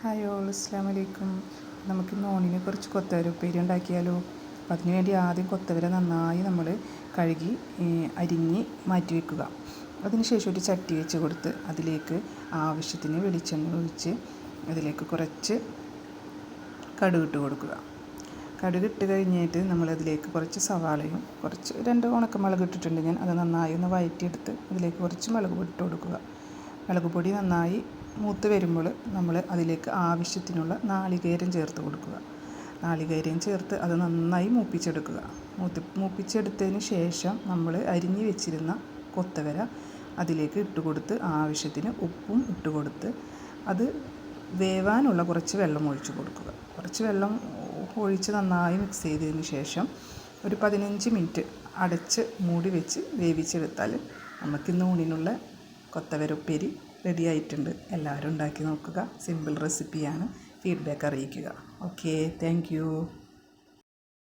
Hi all, അസ്സലാമു അലൈക്കും. നമുക്കിന്ന് ഓണിന് കുറച്ച് കൊത്തവര ഉപ്പേരി ഉണ്ടാക്കിയാലോ. അപ്പം അതിന് വേണ്ടി ആദ്യം കൊത്തവര നന്നായി നമ്മൾ കഴുകി അരിഞ്ഞ് മാറ്റി വെക്കുക. അതിനുശേഷം ഒരു ചട്ടി വെച്ച് കൊടുത്ത് അതിലേക്ക് ആവശ്യത്തിന് വെളിച്ചെണ്ണ ഒഴിച്ച് അതിലേക്ക് കുറച്ച് കടുക് ഇട്ട് കൊടുക്കുക. കടുക് ഇട്ട് കഴിഞ്ഞിട്ട് നമ്മളതിലേക്ക് കുറച്ച് സവാളയും കുറച്ച് 2 ഉണക്കമുളക് ഇട്ടിട്ടുണ്ട് ഞാൻ. അത് നന്നായി ഒന്ന് വഴറ്റിയെടുത്ത് അതിലേക്ക് കുറച്ച് മുളക് പൊടി ഇട്ട് കൊടുക്കുക. മുളക് പൊടി നന്നായി മൂത്ത് വരുമ്പോൾ നമ്മൾ അതിലേക്ക് ആവശ്യത്തിനുള്ള നാളികേരം ചേർത്ത് കൊടുക്കുക. നാളികേരം ചേർത്ത് അത് നന്നായി മൂപ്പിച്ചെടുക്കുക. മൂപ്പിച്ചെടുത്തതിന് ശേഷം നമ്മൾ അരിഞ്ഞ് വെച്ചിരുന്ന കൊത്തവര അതിലേക്ക് ഇട്ട് കൊടുത്ത് ആവശ്യത്തിന് ഉപ്പും ഇട്ട് കൊടുത്ത് അത് വേവാനുള്ള കുറച്ച് വെള്ളം ഒഴിച്ച് കൊടുക്കുക. കുറച്ച് വെള്ളം ഒഴിച്ച് നന്നായി മിക്സ് ചെയ്തതിന് ശേഷം ഒരു 15 മിനിറ്റ് അടച്ച് മൂടി വെച്ച് വേവിച്ചെടുത്താൽ നമുക്കിന്ന് ഊണിനുള്ള കൊത്തവര ഉപ്പേരി റെഡി ആയിട്ടുണ്ട്. എല്ലാവരും ഉണ്ടാക്കി നോക്കുക. സിമ്പിൾ റെസിപ്പിയാണ്. ഫീഡ്ബാക്ക് അറിയിക്കുക. Okay, thank you.